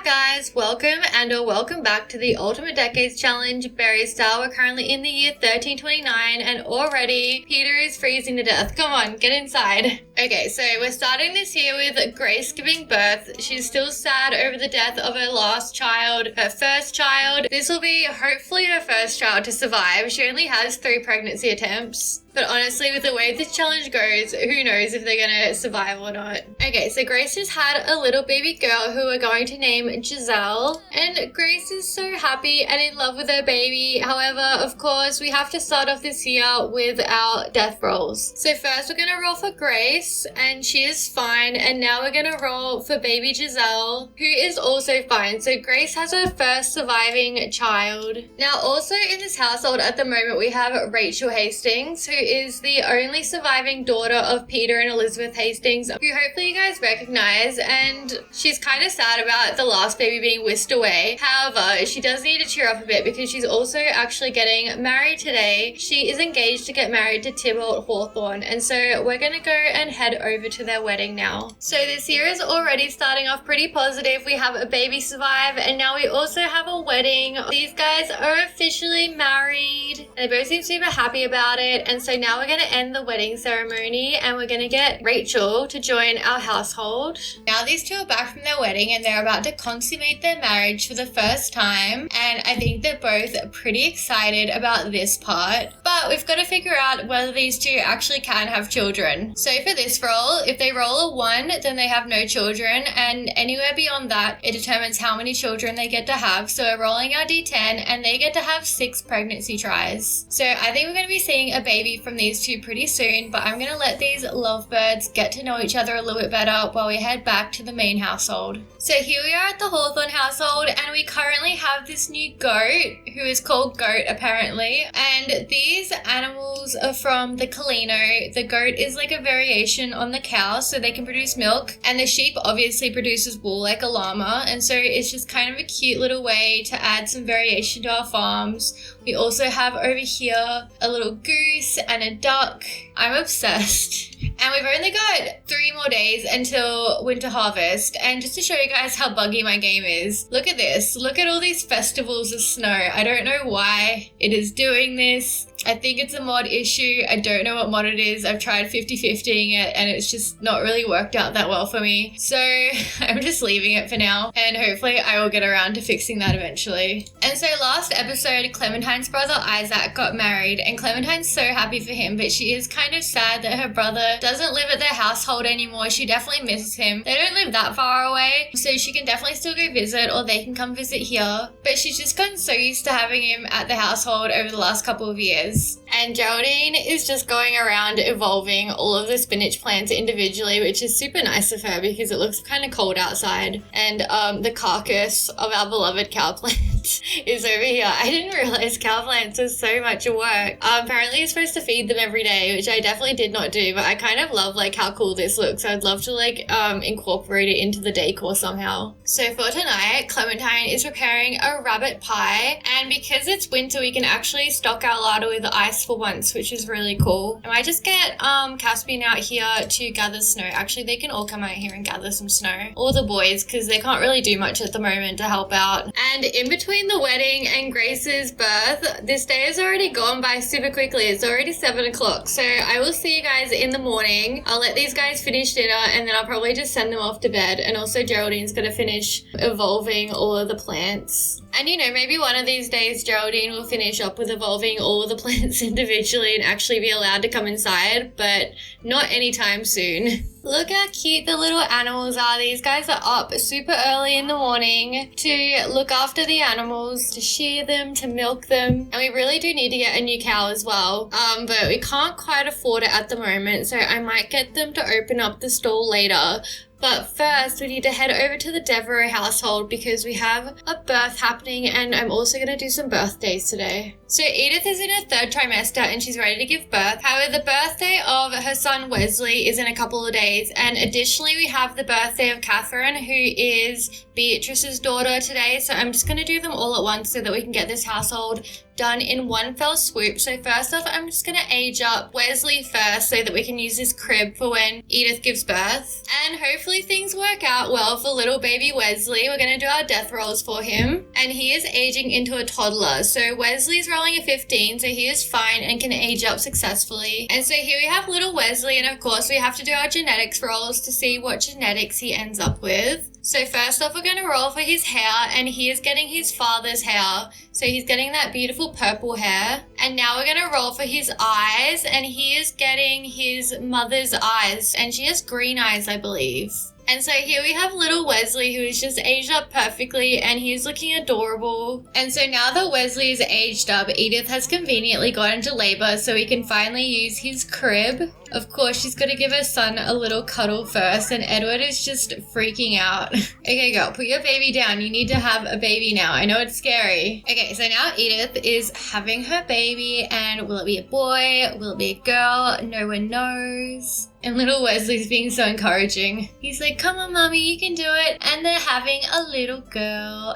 guys, welcome welcome back to the Ultimate Decades Challenge Berry style. We're currently in the year 1329 and already Peter is freezing to death. Come on, get inside. Okay, so we're starting this year with Grace giving birth. She's still sad over the death of her last child, her first child. This will be hopefully her first child to survive. She only has 3 pregnancy attempts. But honestly, with the way this challenge goes, who knows if they're gonna survive or not. Okay, so Grace just had a little baby girl who we're going to name Giselle. And Grace is so happy and in love with her baby. However, of course, we have to start off this year with our death rolls. So first we're gonna roll for Grace, and she is fine. And now we're gonna roll for baby Giselle, who is also fine. So Grace has her first surviving child. Now also in this household at the moment, we have Rachel Hastings, who is the only surviving daughter of Peter and Elizabeth Hastings, who hopefully you guys recognize, and she's kind of sad about the last baby being whisked away. However, she does need to cheer up a bit because she's also actually getting married today. She is engaged to get married to Tybalt Hawthorne, and so we're gonna go and head over to their wedding now. So this year is already starting off pretty positive. We have a baby survive, and now we also have a wedding. These guys are officially married. They both seem super happy about it, and so now we're going to end the wedding ceremony and we're going to get Rachel to join our household. Now these two are back from their wedding and they're about to consummate their marriage for the first time, and I think they're both pretty excited about this part. But we've got to figure out whether these two actually can have children. So for this roll, if they roll a 1, then they have no children, and anywhere beyond that, it determines how many children they get to have. So we're rolling our D10 and they get to have 6 pregnancy tries. So I think we're going to be seeing a baby from these two pretty soon, but I'm gonna let these lovebirds get to know each other a little bit better while we head back to the main household. So here we are at the Hawthorne household, and we currently have this new goat who is called Goat apparently, and these animals are from the Colino. The goat is like a variation on the cow, so they can produce milk, and the sheep obviously produces wool like a llama, and so it's just kind of a cute little way to add some variation to our farms. We also have over here a little goose and a duck. I'm obsessed. And we've only got 3 more days until winter harvest. And just to show you guys how buggy my game is, look at this. Look at all these festivals of snow. I don't know why it is doing this. I think it's a mod issue. I don't know what mod it is. I've tried 50-50ing it and it's just not really worked out that well for me. So I'm just leaving it for now, and hopefully I will get around to fixing that eventually. And so last episode, Clementine's brother Isaac got married, and Clementine's so happy for him, but she is kind of sad that her brother doesn't live at their household anymore. She definitely misses him. They don't live that far away, so she can definitely still go visit, or they can come visit here. But she's just gotten so used to having him at the household over the last couple of years. And Geraldine is just going around evolving all of the spinach plants individually, which is super nice of her because it looks kind of cold outside. And the carcass of our beloved cow plant is over here. I didn't realize cow plants was so much work. Apparently you're supposed to feed them every day, which I definitely did not do, but I kind of love like how cool this looks. I'd love to like incorporate it into the decor somehow. So for tonight, Clementine is preparing a rabbit pie, and because it's winter, we can actually stock our larder with ice for once, which is really cool. I might just get Caspian out here to gather snow. Actually, they can all come out here and gather some snow. All the boys, because they can't really do much at the moment to help out. And in between the wedding and Grace's birth, this day has already gone by super quickly. It's already 7 o'clock. So I will see you guys in the morning. I'll let these guys finish dinner and then I'll probably just send them off to bed. And also Geraldine's going to finish evolving all of the plants. And you know, maybe one of these days Geraldine will finish up with evolving all of the plants individually and actually be allowed to come inside, but not anytime soon. Look how cute the little animals are. These guys are up super early in the morning to look after the animals, to shear them, to milk them. And we really do need to get a new cow as well. But we can't quite afford it at the moment, so I might get them to open up the stall later. But first, we need to head over to the Devereux household because we have a birth happening, and I'm also going to do some birthdays today. So Edith is in her 3rd trimester and she's ready to give birth. However, the birthday of her son Wesley is in a couple of days, and additionally we have the birthday of Catherine, who is Beatrice's daughter, today. So I'm just going to do them all at once so that we can get this household done in one fell swoop. So first off, I'm just going to age up Wesley first so that we can use this crib for when Edith gives birth. And hopefully things work out well for little baby Wesley. We're going to do our death rolls for him. And he is aging into a toddler. So Wesley's rolling a 15, so he is fine and can age up successfully. And so here we have little Wesley, and of course we have to do our genetics rolls to see what genetics he ends up with. So first off, we're going to roll for his hair, and he is getting his father's hair. So he's getting that beautiful purple hair. And now we're going to roll for his eyes, and he is getting his mother's eyes, and she has green eyes, I believe. And so here we have little Wesley, who is just aged up perfectly, and he's looking adorable. And so now that Wesley is aged up, Edith has conveniently got into labor, so we can finally use his crib. Of course, she's got to give her son a little cuddle first, and Edward is just freaking out. Okay, girl, put your baby down. You need to have a baby now. I know it's scary. Okay, so now Edith is having her baby, and will it be a boy? Will it be a girl? No one knows. And little Wesley's being so encouraging. He's like, come on, mommy, you can do it. And they're having a little girl,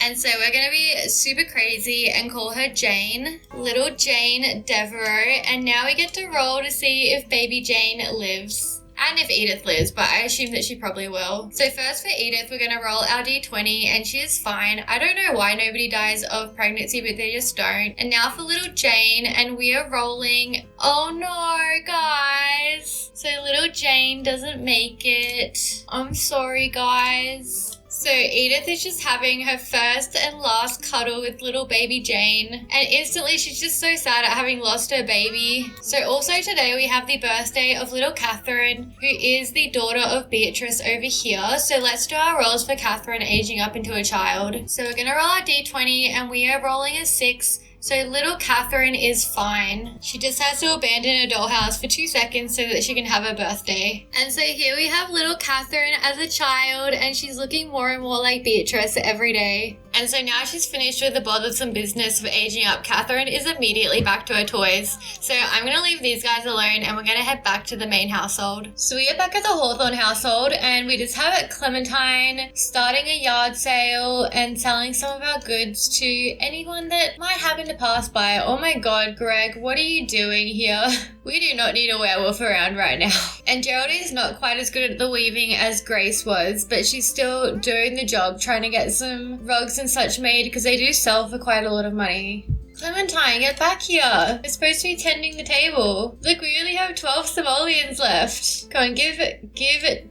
And so we're going to be super crazy and call her Jane. Little Jane Devereaux. And now we get to roll to see if baby Jane lives. And if Edith lives, but I assume that she probably will. So first for Edith, we're going to roll our D20, and she is fine. I don't know why nobody dies of pregnancy, but they just don't. And now for little Jane, and we are rolling. Oh no, guys. So little Jane doesn't make it. I'm sorry, guys. So Edith is just having her first and last cuddle with little baby Jane, and instantly she's just so sad at having lost her baby. So also today we have the birthday of little Catherine, who is the daughter of Beatrice over here. So let's do our rolls for Catherine aging up into a child. So we're going to roll our D20, and we are rolling a 6. So little Catherine is fine. She just has to abandon her dollhouse for 2 seconds so that she can have her birthday. And so here we have little Catherine as a child, and she's looking more and more like Beatrice every day. And so now she's finished with the bothersome business of aging up, Catherine is immediately back to her toys. So I'm going to leave these guys alone, and we're going to head back to the main household. So we are back at the Hawthorne household, and we just have Clementine starting a yard sale and selling some of our goods to anyone that might happen to pass by. Oh my god, Greg, what are you doing here? We do not need a werewolf around right now. And Geraldine is not quite as good at the weaving as Grace was, but she's still doing the job, trying to get some rugs and such made, because they do sell for quite a lot of money. Clementine, get back here. We're supposed to be tending the table. Look, we only have 12 simoleons left. Come on, give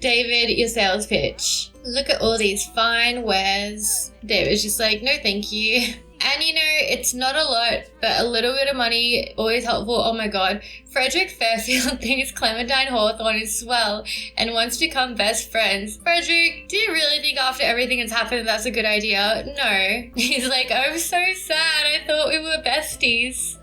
David your sales pitch. Look at all these fine wares. David's just like, no thank you. And you know, it's not a lot, but a little bit of money, always helpful. Oh my god. Frederick Fairfield thinks Clementine Hawthorne is swell and wants to become best friends. Frederick, do you really think after everything that's happened that's a good idea? No. He's like, I'm so sad. I thought we were besties.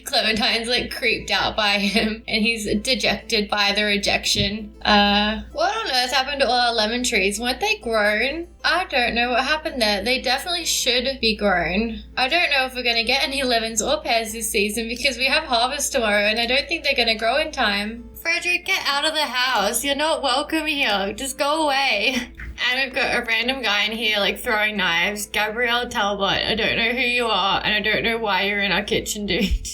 Clementine's like creeped out by him, and he's dejected by the rejection. What on earth happened to all our lemon trees? Weren't they grown? I don't know what happened there. They definitely should be grown. I don't know if we're gonna get any lemons or pears this season because we have harvest tomorrow, and I don't think they're gonna grow in time. Frederick, get out of the house. You're not welcome here. Just go away. And we've got a random guy in here like throwing knives. Gabrielle Talbot, I don't know who you are, and I don't know why you're in our kitchen, dude.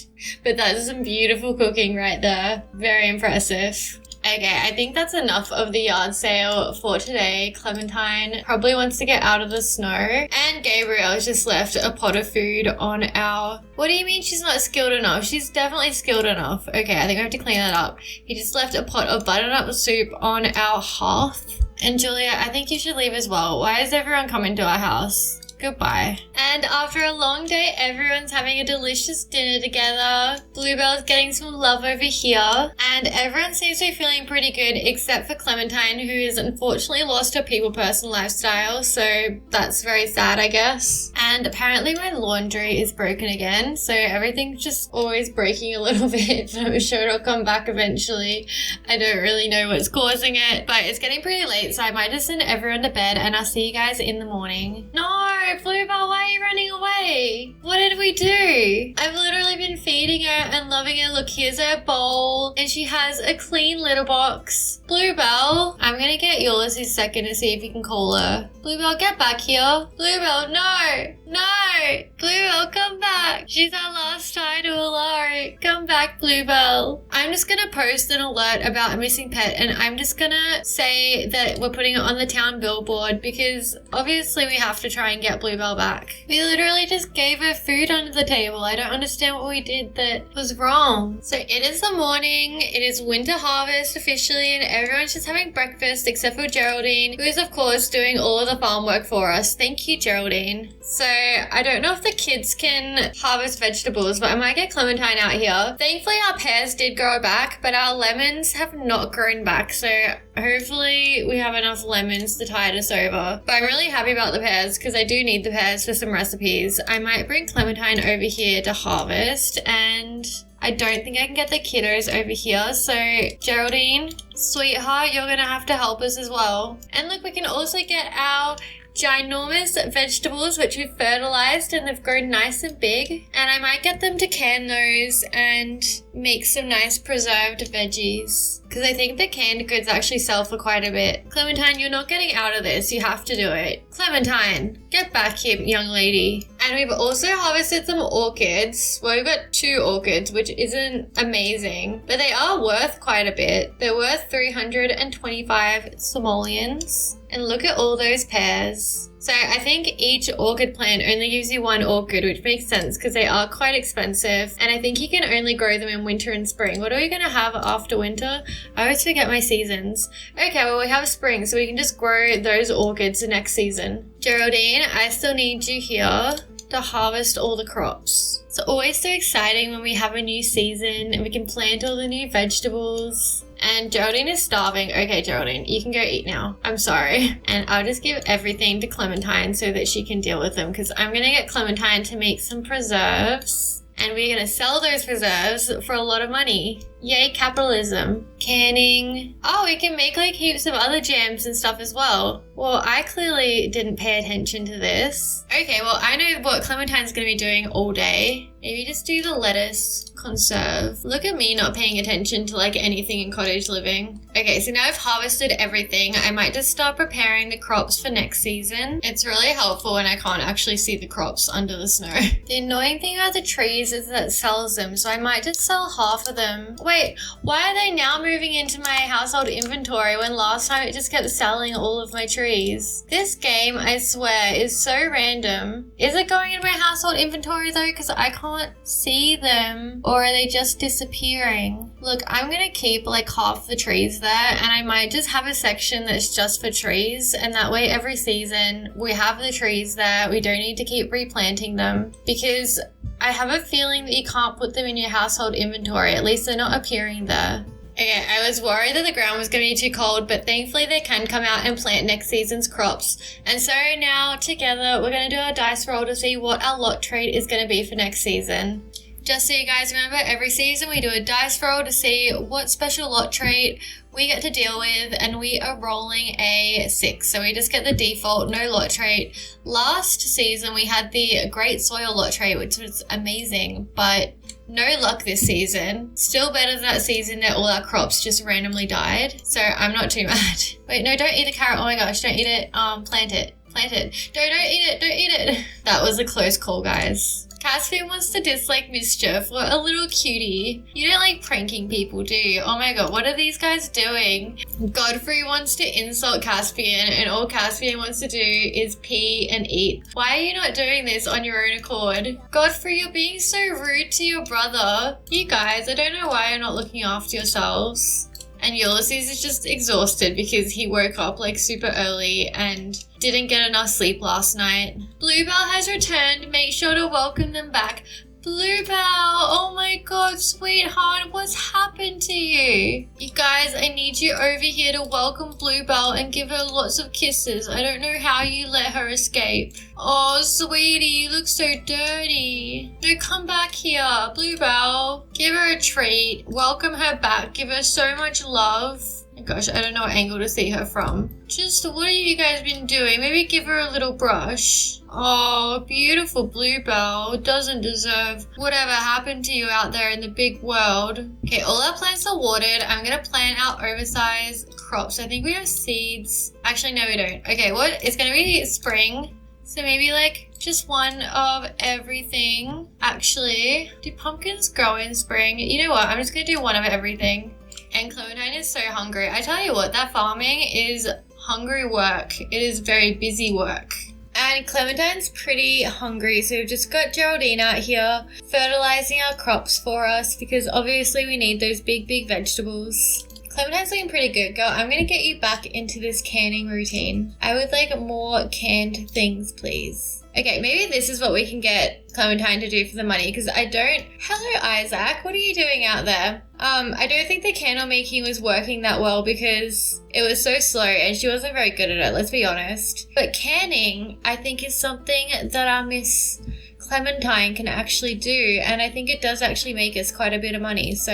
But that's some beautiful cooking right there. Very impressive. Okay, I think that's enough of the yard sale for today. Clementine probably wants to get out of the snow. And Gabrielle's just left a pot of food on our... What do you mean she's not skilled enough? She's definitely skilled enough. Okay, I think I have to clean that up. He just left a pot of butternut soup on our hearth. And Julia, I think you should leave as well. Why is everyone coming to our house? Goodbye. And after a long day, everyone's having a delicious dinner together. Bluebell's getting some love over here. And everyone seems to be feeling pretty good except for Clementine, who has unfortunately lost her people person lifestyle. So that's very sad, I guess. And apparently my laundry is broken again. So everything's just always breaking a little bit. But I'm sure it'll come back eventually. I don't really know what's causing it. But it's getting pretty late, so I might just send everyone to bed, and I'll see you guys in the morning. No! Bluebell, why are you running away? What did we do? I've literally been feeding her and loving her. Look, here's her bowl, and she has a clean litter box. Bluebell, I'm gonna get Ulysses second to see if you can call her. Bluebell, get back here. Bluebell, no. No. Bluebell, come back. She's our last tie to Alari. Come back, Bluebell. I'm just gonna post an alert about a missing pet, and I'm just gonna say that we're putting it on the town billboard because obviously we have to try and get Bluebell back. We literally just gave her food under the table. I don't understand what we did that was wrong. So it is the morning. It is winter harvest officially, and everyone's just having breakfast except for Geraldine, who is of course doing all of the farm work for us. Thank you, Geraldine. So I don't know if the kids can harvest vegetables, but I might get Clementine out here. Thankfully our pears did grow back, but our lemons have not grown back, so hopefully we have enough lemons to tide us over. But I'm really happy about the pears because I do need the pears for some recipes. I might bring Clementine over here to harvest, and I don't think I can get the kiddos over here. So Geraldine, sweetheart, you're gonna have to help us as well. And look, we can also get our ginormous vegetables which we've fertilized and they've grown nice and big, and I might get them to can those and make some nice preserved veggies because I think the canned goods actually sell for quite a bit. Clementine, you're not getting out of this. You have to do it. Clementine, get back here, young lady. And we've also harvested some orchids. Well, we've got 2 orchids, which isn't amazing, but they are worth quite a bit. They're worth 325 simoleons. And look at all those pears. So I think each orchid plant only gives you 1 orchid, which makes sense because they are quite expensive. And I think you can only grow them in winter and spring. What are we going to have after winter? I always forget my seasons. Okay, well we have spring, so we can just grow those orchids next season. Geraldine, I still need you here to harvest all the crops. It's always so exciting when we have a new season and we can plant all the new vegetables. And Geraldine is starving. Okay, Geraldine, you can go eat now. I'm sorry. And I'll just give everything to Clementine so that she can deal with them because I'm going to get Clementine to make some preserves. And we're going to sell those preserves for a lot of money. Yay, capitalism. Canning. Oh, we can make like heaps of other jams and stuff as well. Well, I clearly didn't pay attention to this. Okay, well, I know what Clementine's going to be doing all day. Maybe just do the lettuce conserve. Look at me not paying attention to like anything in cottage living. Okay, so now I've harvested everything. I might just start preparing the crops for next season. It's really helpful when I can't actually see the crops under the snow. The annoying thing about the trees is that it sells them, so I might just sell half of them. Wait, why are they now moving into my household inventory when last time it just kept selling all of my trees? This game, I swear, is so random. Is it going in my household inventory though? Because I can't see them. Or are they just disappearing? Look, I'm gonna keep like half the trees there, and I might just have a section that's just for trees, and that way every season we have the trees there. We don't need to keep replanting them because I have a feeling that you can't put them in your household inventory. At least they're not appearing there. Okay, I was worried that the ground was going to be too cold, but thankfully they can come out and plant next season's crops. And so now together we're going to do our dice roll to see what our lot trait is going to be for next season. Just so you guys remember, every season we do a dice roll to see what special lot trait we get to deal with, and we are rolling a 6. So we just get the default, no lot trait. Last season we had the great soil lot trait, which was amazing, but no luck this season. Still better than that season that all our crops just randomly died. So I'm not too mad. Wait, no, don't eat the carrot. Oh my gosh, don't eat it. Plant it. Plant it. Don't eat it. Don't eat it. That was a close call, guys. Caspian wants to dislike mischief. What a little cutie. You don't like pranking people, do you? Oh my god, what are these guys doing? Godfrey wants to insult Caspian, and all Caspian wants to do is pee and eat. Why are you not doing this on your own accord? Godfrey, you're being so rude to your brother. You guys, I don't know why you're not looking after yourselves. And Ulysses is just exhausted because he woke up like super early and didn't get enough sleep last night. Bluebell has returned. Make sure to welcome them back. Bluebell, oh my god, sweetheart, what's happened to you? You guys, I need you over here to welcome Bluebell and give her lots of kisses. I don't know how you let her escape. Oh, sweetie, you look so dirty. No, come back here, Bluebell. Give her a treat. Welcome her back. Give her so much love. Gosh, I don't know what angle to see her from. Just what have you guys been doing? Maybe give her a little brush. Oh, beautiful bluebell doesn't deserve whatever happened to you out there in the big world. Okay, all our plants are watered. I'm gonna plant our oversized crops. I think we have seeds. Actually, no, we don't. Okay, what? It's gonna be spring. So maybe like just one of everything. Actually, do pumpkins grow in spring? You know what? I'm just gonna do one of everything. And Clementine is so hungry. I tell you what, that farming is hungry work. It is very busy work. And Clementine's pretty hungry, so we've just got Geraldine out here fertilizing our crops for us because obviously we need those big vegetables. Clementine's looking pretty good, girl. I'm gonna get you back into this canning routine. I would like more canned things, please. Okay, maybe this is what we can get Clementine to do for the money because I don't... Hello, Isaac. What are you doing out there? I don't think the candle making was working that well because it was so slow and she wasn't very good at it, let's be honest. But canning, I think, is something that our Miss Clementine can actually do, and I think it does actually make us quite a bit of money, so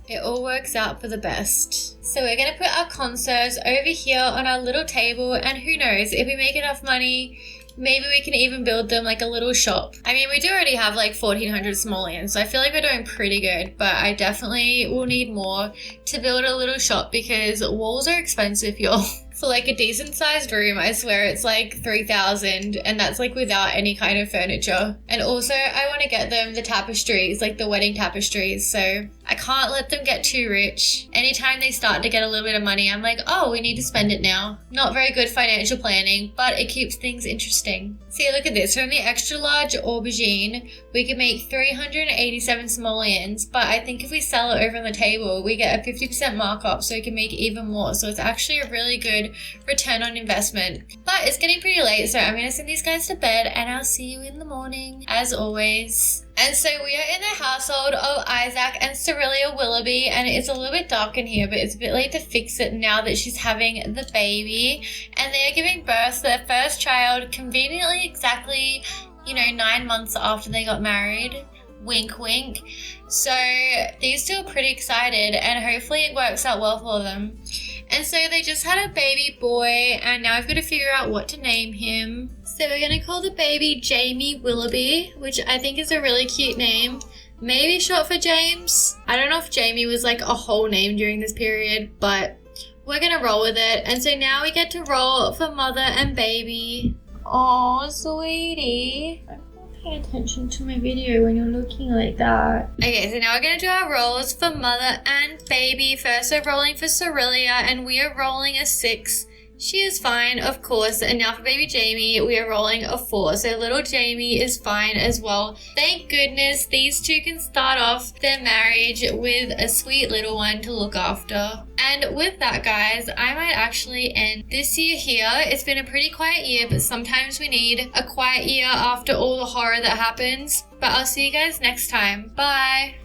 it all works out for the best. So we're going to put our conserves over here on our little table, and who knows, if we make enough money, maybe we can even build them like a little shop. I mean, we do already have like 1,400 simoleons, so I feel like we're doing pretty good, but I definitely will need more to build a little shop because walls are expensive, y'all. For like a decent sized room, I swear it's like 3,000, and that's like without any kind of furniture. And also I want to get them the tapestries, like the wedding tapestries, so I can't let them get too rich. Anytime they start to get a little bit of money, I'm like, oh, we need to spend it now. Not very good financial planning, but it keeps things interesting. See, look at this. From the extra large aubergine, we can make 387 simoleons, but I think if we sell it over on the table, we get a 50% markup, so we can make even more. So it's actually a really good return on investment. But it's getting pretty late, so I'm gonna send these guys to bed, and I'll see you in the morning, as always. And so we are in the household of Isaac and Cerelia Willoughby, and it's a little bit dark in here, but it's a bit late to fix it now that she's having the baby. And they are giving birth to their first child conveniently exactly, 9 months after they got married. Wink, wink. So these two are pretty excited, and hopefully it works out well for them. And so they just had a baby boy, and now I've got to figure out what to name him. So we're going to call the baby Jamie Willoughby, which I think is a really cute name. Maybe short for James. I don't know if Jamie was like a whole name during this period, but we're going to roll with it. And so now we get to roll for mother and baby. Oh, sweetie. Pay attention to my video when you're looking like that. Okay, so now we're going to do our rolls for mother and baby. First we're rolling for Cerelia, and we are rolling a 6. She is fine, of course. And now for baby Jamie, we are rolling a 4. So little Jamie is fine as well. Thank goodness these two can start off their marriage with a sweet little one to look after. And with that, guys, I might actually end this year here. It's been a pretty quiet year, but sometimes we need a quiet year after all the horror that happens. But I'll see you guys next time. Bye!